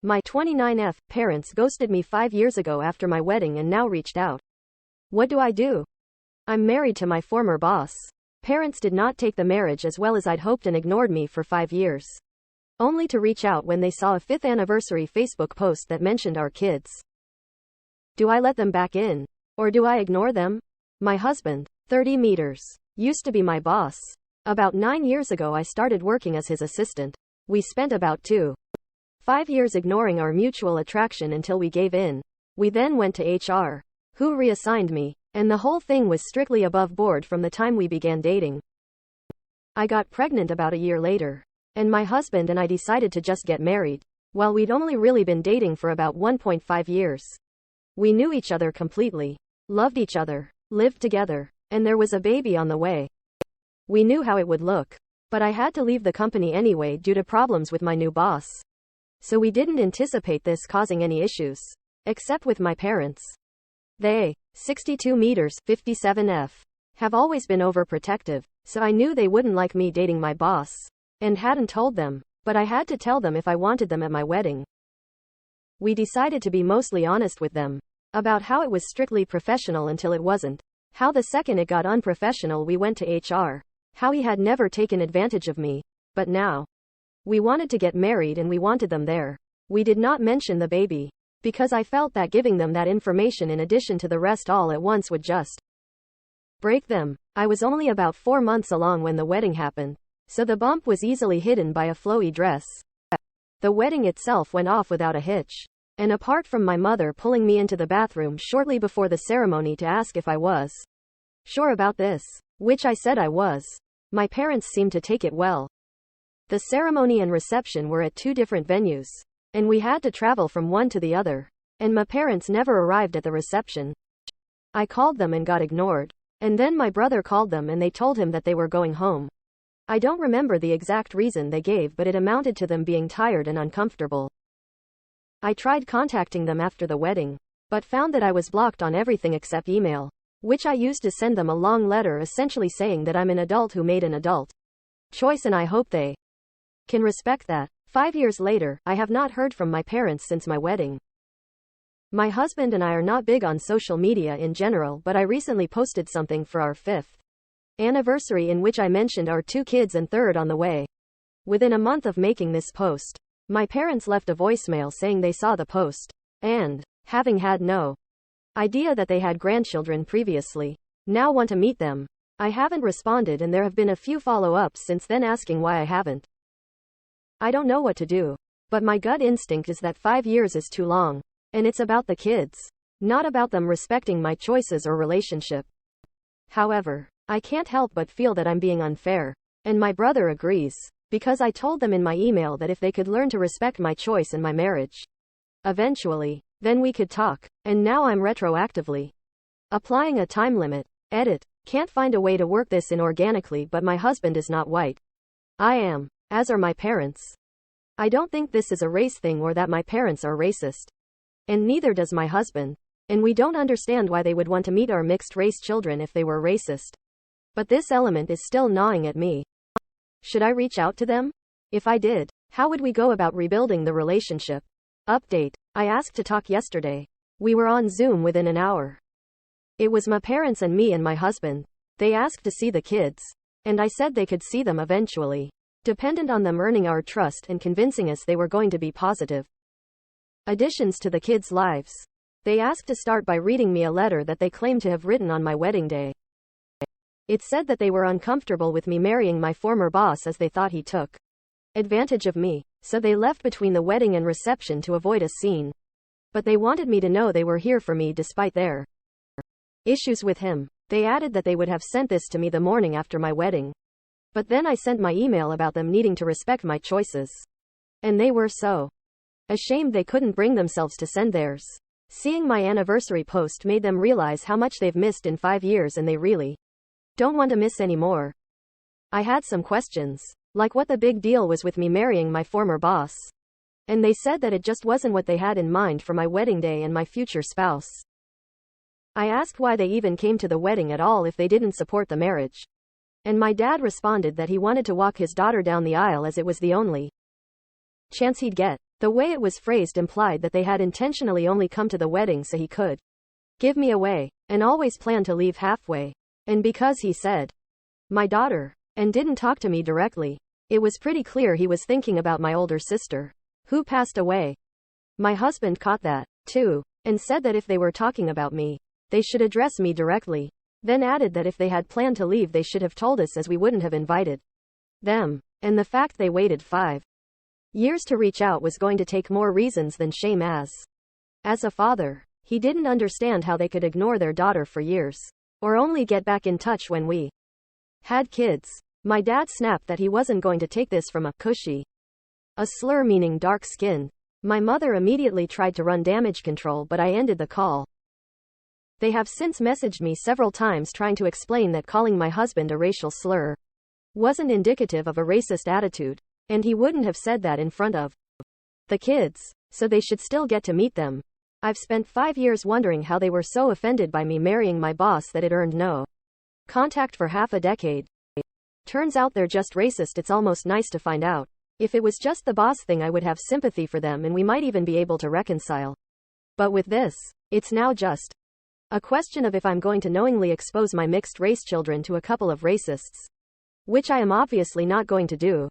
My 29F parents ghosted me 5 years ago after my wedding and now reached out. What do I do? I'm married to my former boss. Parents did not take the marriage as well as I'd hoped and ignored me for 5 years. Only to reach out when they saw a 5th anniversary Facebook post that mentioned our kids. Do I let them back in? Or do I ignore them? My husband, 30 meters, used to be my boss. About 9 years ago I started working as his assistant. We spent about 5 years ignoring our mutual attraction until we gave in. We then went to HR, who reassigned me, and the whole thing was strictly above board from the time we began dating. I got pregnant about a year later, and my husband and I decided to just get married, while we'd only really been dating for about 1.5 years. We knew each other completely, loved each other, lived together, and there was a baby on the way. We knew how it would look, but I had to leave the company anyway due to problems with my new boss. So we didn't anticipate this causing any issues, except with my parents. They, 62 meters, 57F, have always been overprotective, so I knew they wouldn't like me dating my boss, and hadn't told them, but I had to tell them if I wanted them at my wedding. We decided to be mostly honest with them about how it was strictly professional until it wasn't, how the second it got unprofessional we went to HR, how he had never taken advantage of me, but now. We wanted to get married and we wanted them there. We did not mention the baby, because I felt that giving them that information in addition to the rest all at once would just break them. I was only about 4 months along when the wedding happened, so the bump was easily hidden by a flowy dress. The wedding itself went off without a hitch, and apart from my mother pulling me into the bathroom shortly before the ceremony to ask if I was sure about this, which I said I was, my parents seemed to take it well. The ceremony and reception were at 2 different venues, and we had to travel from one to the other, and my parents never arrived at the reception. I called them and got ignored, and then my brother called them and they told him that they were going home. I don't remember the exact reason they gave, but it amounted to them being tired and uncomfortable. I tried contacting them after the wedding, but found that I was blocked on everything except email, which I used to send them a long letter essentially saying that I'm an adult who made an adult choice and I hope they can respect that. 5 years later, I have not heard from my parents since my wedding. My husband and I are not big on social media in general, but I recently posted something for our 5th anniversary in which I mentioned our 2 kids and third on the way. Within a month of making this post, my parents left a voicemail saying they saw the post, and, having had no idea that they had grandchildren previously, now want to meet them. I haven't responded and there have been a few follow-ups since then asking why I haven't. I don't know what to do, but my gut instinct is that 5 years is too long, and it's about the kids, not about them respecting my choices or relationship. However, I can't help but feel that I'm being unfair, and my brother agrees, because I told them in my email that if they could learn to respect my choice and my marriage, eventually, then we could talk, and now I'm retroactively applying a time limit. Edit. Can't find a way to work this in organically, but my husband is not white. I am, as are my parents. I don't think this is a race thing or that my parents are racist. And neither does my husband. And we don't understand why they would want to meet our mixed race children if they were racist. But this element is still gnawing at me. Should I reach out to them? If I did, how would we go about rebuilding the relationship? Update. I asked to talk yesterday. We were on Zoom within an hour. It was my parents and me and my husband. They asked to see the kids, and I said they could see them eventually, dependent on them earning our trust and convincing us they were going to be positive additions to the kids' lives. They asked to start by reading me a letter that they claimed to have written on my wedding day. It said that they were uncomfortable with me marrying my former boss as they thought he took advantage of me, so they left between the wedding and reception to avoid a scene. But they wanted me to know they were here for me despite their issues with him. They added that they would have sent this to me the morning after my wedding. But then I sent my email about them needing to respect my choices. And they were so ashamed they couldn't bring themselves to send theirs. Seeing my anniversary post made them realize how much they've missed in 5 years and they really don't want to miss any more. I had some questions, like what the big deal was with me marrying my former boss. And they said that it just wasn't what they had in mind for my wedding day and my future spouse. I asked why they even came to the wedding at all if they didn't support the marriage. And my dad responded that he wanted to walk his daughter down the aisle as it was the only chance he'd get. The way it was phrased implied that they had intentionally only come to the wedding so he could give me away, and always planned to leave halfway. And because he said, my daughter, and didn't talk to me directly, it was pretty clear he was thinking about my older sister, who passed away. My husband caught that, too, and said that if they were talking about me, they should address me directly. Then added that if they had planned to leave they should have told us, as we wouldn't have invited them. And the fact they waited 5 years to reach out was going to take more reasons than shame. As a father, he didn't understand how they could ignore their daughter for years, or only get back in touch when we had kids. My dad snapped that he wasn't going to take this from a cushy, a slur meaning dark skin. My mother immediately tried to run damage control, but I ended the call. They have since messaged me several times trying to explain that calling my husband a racial slur wasn't indicative of a racist attitude, and he wouldn't have said that in front of the kids, so they should still get to meet them. I've spent 5 years wondering how they were so offended by me marrying my boss that it earned no contact for half a decade. Turns out they're just racist. It's almost nice to find out. If it was just the boss thing, I would have sympathy for them and we might even be able to reconcile. But with this, it's now just a question of if I'm going to knowingly expose my mixed race children to a couple of racists, which I am obviously not going to do.